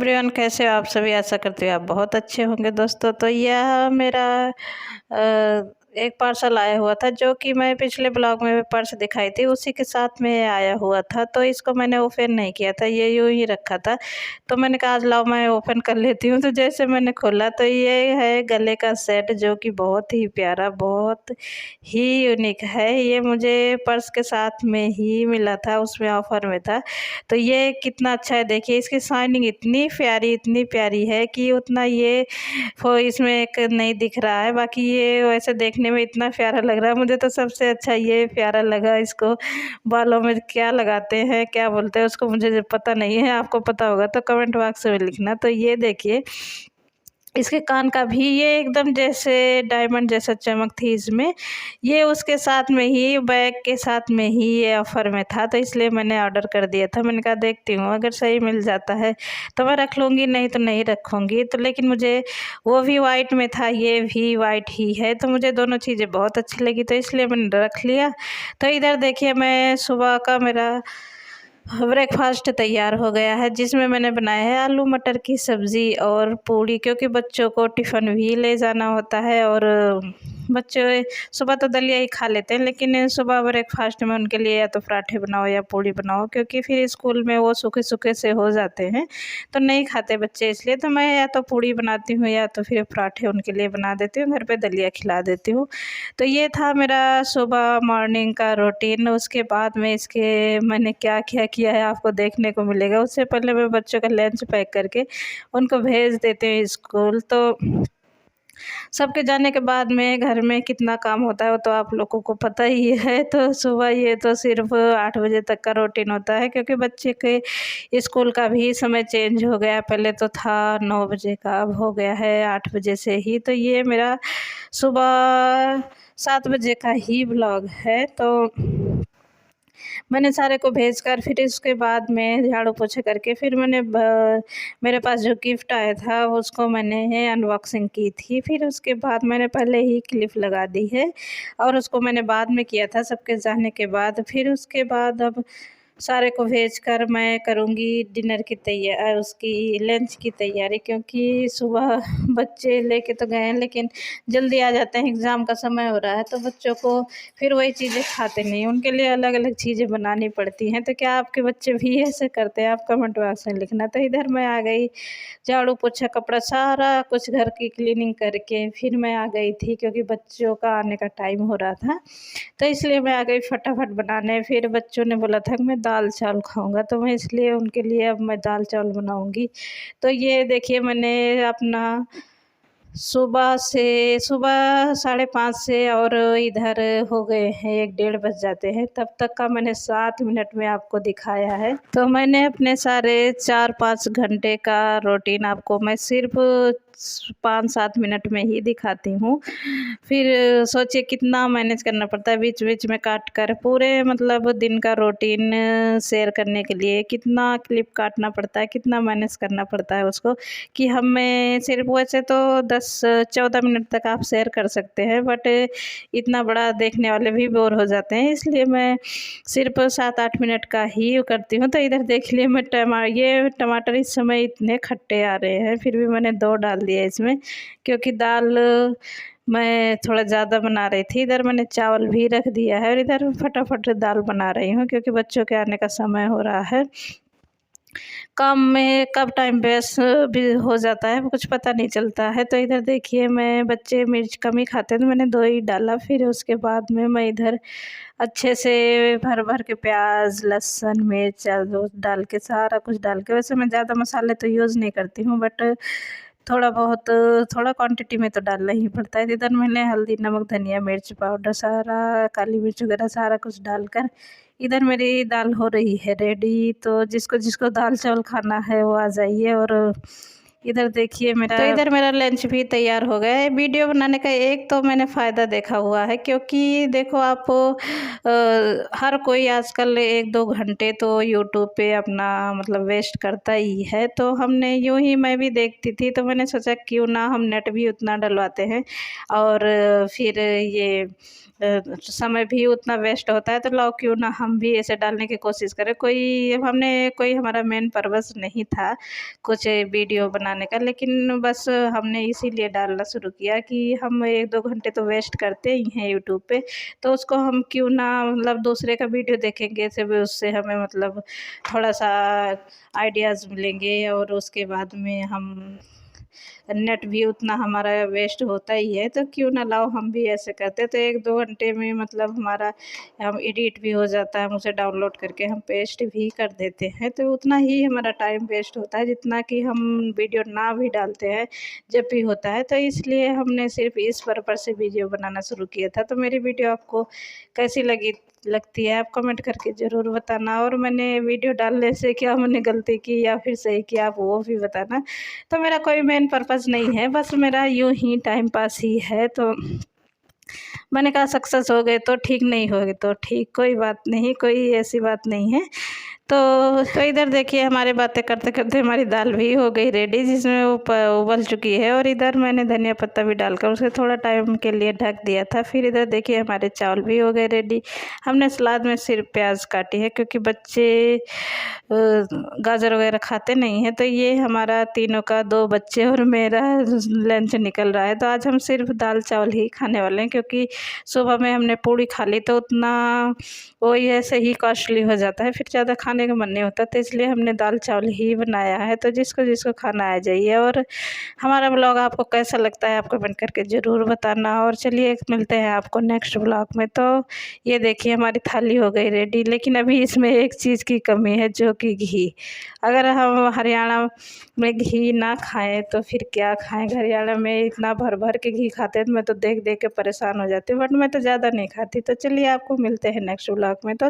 Everyone, कैसे हो आप सभी। आशा करती हूँ आप बहुत अच्छे होंगे दोस्तों। तो यह मेरा एक पार्सल आया हुआ था, जो कि मैं पिछले ब्लॉग में भी पर्स दिखाई थी, उसी के साथ में आया हुआ था। तो इसको मैंने ओपन नहीं किया था, ये यूं ही रखा था। तो मैंने कहा आज लाओ मैं ओपन कर लेती हूँ। तो जैसे मैंने खोला तो ये है गले का सेट, जो कि बहुत ही प्यारा, बहुत ही यूनिक है। ये मुझे पर्स के साथ में ही मिला था, उसमें ऑफर में था। तो ये कितना अच्छा है, देखिए इसकी शाइनिंग इतनी प्यारी है कि उतना ये इसमें एक नहीं दिख रहा है। बाकी ये वैसे देखने में इतना प्यारा लग रहा है, मुझे तो सबसे अच्छा ये प्यारा लगा। इसको बालों में क्या लगाते हैं, क्या बोलते हैं उसको, मुझे पता नहीं है। आपको पता होगा तो कमेंट बॉक्स में लिखना। तो ये देखिए इसके कान का भी ये एकदम जैसे डायमंड जैसा चमक थी इसमें। ये उसके साथ में ही, बैग के साथ में ही ये ऑफ़र में था, तो इसलिए मैंने ऑर्डर कर दिया था। मैंने कहा देखती हूँ, अगर सही मिल जाता है तो मैं रख लूँगी, नहीं तो नहीं रखूँगी। तो लेकिन मुझे वो भी वाइट में था, ये भी वाइट ही है, तो मुझे दोनों चीज़ें बहुत अच्छी लगी, तो इसलिए मैंने रख लिया। तो इधर देखिए मैं सुबह का मेरा ब्रेकफास्ट तैयार हो गया है, जिसमें मैंने बनाया है आलू मटर की सब्ज़ी और पूड़ी, क्योंकि बच्चों को टिफ़िन भी ले जाना होता है। और बच्चे सुबह तो दलिया ही खा लेते हैं, लेकिन सुबह ब्रेकफास्ट में उनके लिए या तो पराठे बनाओ या पूड़ी बनाओ, क्योंकि फिर स्कूल में वो सूखे सूखे से हो जाते हैं तो नहीं खाते बच्चे। इसलिए तो मैं या तो पूड़ी बनाती हूँ या तो फिर पराठे उनके लिए बना देती हूँ, घर पे दलिया खिला देती हूँ। तो ये था मेरा सुबह मॉर्निंग का रूटीन। उसके बाद में इसके मैंने क्या क्या किया है आपको देखने को मिलेगा। उससे पहले मैं बच्चों का लंच पैक करके उनको भेज देती हूँ स्कूल। तो सबके जाने के बाद में घर में कितना काम होता है वो तो आप लोगों को पता ही है। तो सुबह ये तो सिर्फ 8 बजे तक का रूटीन होता है, क्योंकि बच्चे के स्कूल का भी समय चेंज हो गया। पहले तो था 9 बजे का, अब हो गया है 8 बजे से ही। तो ये मेरा सुबह 7 बजे का ही ब्लॉग है। तो मैंने सारे को भेजकर फिर इसके बाद में झाड़ू पोछा करके फिर मैंने मेरे पास जो गिफ्ट आया था उसको मैंने अनबॉक्सिंग की थी। फिर उसके बाद मैंने पहले ही क्लिप लगा दी है और उसको मैंने बाद में किया था सबके जाने के बाद। फिर उसके बाद अब सारे को भेजकर मैं करूँगी डिनर की तैयारी, उसकी लंच की तैयारी, क्योंकि सुबह बच्चे लेके तो गए हैं लेकिन जल्दी आ जाते हैं, एग्ज़ाम का समय हो रहा है। तो बच्चों को फिर वही चीज़ें खाते नहीं, उनके लिए अलग अलग चीज़ें बनानी पड़ती हैं। तो क्या आपके बच्चे भी ऐसे करते हैं? आप कमेंट बॉक्स में लिखना। तो इधर मैं आ गई, झाड़ू पोछा कपड़ा सारा कुछ घर की क्लीनिंग करके फिर मैं आ गई थी, क्योंकि बच्चों का आने का टाइम हो रहा था। तो इसलिए मैं आ गई फटाफट बनाने। फिर बच्चों ने बोला था कि मैं दाल चावल खाऊंगा, तो मैं इसलिए उनके लिए अब मैं दाल चावल बनाऊंगी। तो ये देखिए मैंने अपना सुबह 5:30 से और इधर हो गए हैं 1 डेढ़ बज जाते हैं, तब तक का मैंने 7 मिनट में आपको दिखाया है। तो मैंने अपने सारे 4-5 घंटे का रूटीन आपको मैं सिर्फ 5-7 मिनट में ही दिखाती हूँ। फिर सोचिए कितना मैनेज करना पड़ता है, बीच बीच में काट कर पूरे मतलब दिन का रूटीन शेयर करने के लिए कितना क्लिप काटना पड़ता है, कितना मैनेज करना पड़ता है उसको, कि हमें सिर्फ वैसे तो 10-14 मिनट तक आप शेयर कर सकते हैं, बट इतना बड़ा देखने वाले भी बोर हो जाते हैं। इसलिए मैं सिर्फ 7-8 मिनट का ही करती हूँ। तो इधर देख लिए मैं ये टमाटर इस समय इतने खट्टे आ रहे हैं, फिर भी मैंने 2 डाल दिया इसमें, क्योंकि दाल मैं थोड़ा ज़्यादा बना रही थी। इधर मैंने चावल भी रख दिया है और इधर फटाफट दाल बना रही हूँ, क्योंकि बच्चों के आने का समय हो रहा है। काम में कब टाइम वेस्ट भी हो जाता है कुछ पता नहीं चलता है। तो इधर देखिए मैं, बच्चे मिर्च कम ही खाते हैं तो मैंने 2 ही डाला। फिर उसके बाद में मैं इधर अच्छे से भर भर के प्याज, लहसुन, मिर्च आदि डाल के, सारा कुछ डाल के, वैसे मैं ज़्यादा मसाले तो यूज़ नहीं करती हूँ, बट थोड़ा बहुत थोड़ा क्वांटिटी में तो डालना ही पड़ता है। इधर मैंने हल्दी, नमक, धनिया, मिर्च पाउडर, सारा काली मिर्च वगैरह सारा कुछ डालकर इधर मेरी दाल हो रही है रेडी। तो जिसको जिसको दाल चावल खाना है वो आ जाइए। और इधर देखिए मेरा लंच भी तैयार हो गया है। वीडियो बनाने का एक तो मैंने फ़ायदा देखा हुआ है, क्योंकि देखो आप हर कोई आजकल 1-2 घंटे तो यूट्यूब पे अपना मतलब वेस्ट करता ही है। तो हमने यूँ ही, मैं भी देखती थी तो मैंने सोचा क्यों ना हम नेट भी उतना डलवाते हैं और फिर ये समय भी उतना वेस्ट होता है, तो लाओ क्यों ना हम भी ऐसे डालने की कोशिश करें। कोई हमारा मेन पर्पस नहीं था कुछ वीडियो बनाने का, लेकिन बस हमने इसीलिए डालना शुरू किया कि हम 1-2 घंटे तो वेस्ट करते ही हैं यूट्यूब पे, तो उसको हम क्यों ना मतलब दूसरे का वीडियो देखेंगे से भी उससे हमें मतलब थोड़ा सा आइडियाज़ मिलेंगे, और उसके बाद में हम नेट भी उतना हमारा वेस्ट होता ही है, तो क्यों ना लाओ हम भी ऐसे करते। तो 1-2 घंटे में मतलब हमारा हम एडिट भी हो जाता है, हम उसे डाउनलोड करके हम पेस्ट भी कर देते हैं, तो उतना ही हमारा टाइम वेस्ट होता है जितना कि हम वीडियो ना भी डालते हैं जब भी होता है। तो इसलिए हमने सिर्फ इस पर्पस से वीडियो बनाना शुरू किया था। तो मेरी वीडियो आपको कैसी लगती है आप कमेंट करके ज़रूर बताना, और मैंने वीडियो डालने से क्या मैंने गलती की या फिर सही किया आप वो भी बताना। तो मेरा कोई मेन पर्पस नहीं है, बस मेरा यूँ ही टाइम पास ही है। तो मैंने कहा सक्सेस हो गए तो ठीक, नहीं हो गए तो ठीक, कोई बात नहीं, कोई ऐसी बात नहीं है। तो इधर देखिए हमारे बातें करते करते हमारी दाल भी हो गई रेडी, जिसमें वो उबल चुकी है, और इधर मैंने धनिया पत्ता भी डालकर उसे थोड़ा टाइम के लिए ढक दिया था। फिर इधर देखिए हमारे चावल भी हो गए रेडी। हमने सलाद में सिर्फ प्याज काटी है, क्योंकि बच्चे गाजर वगैरह खाते नहीं हैं, तो ये हमारा तीनों का 2 बच्चे और मेरा लंच निकल रहा है। तो आज हम सिर्फ दाल चावल ही खाने वाले हैं, क्योंकि सुबह में हमने पूड़ी खा ली तो उतना वही ऐसे ही कॉस्टली हो जाता है, फिर ज़्यादा खाने का मन नहीं होता, तो इसलिए हमने दाल चावल ही बनाया है। तो जिसको जिसको खाना आ जाइए, और हमारा ब्लॉग आपको कैसा लगता है आप कमेंट करके ज़रूर बताना। और चलिए मिलते हैं आपको नेक्स्ट ब्लॉग में। तो ये देखिए हमारी थाली हो गई रेडी, लेकिन अभी इसमें एक चीज़ की कमी है, जो कि घी। अगर हम हरियाणा में घी ना खाएं तो फिर क्या खाएं। हरियाणा में इतना भर भर के घी खाते हैं, तो मैं तो देख देख के परेशान हो जाती हूँ, बट मैं तो ज़्यादा नहीं खाती। तो चलिए आपको मिलते हैं नेक्स्ट व्लॉग में। तो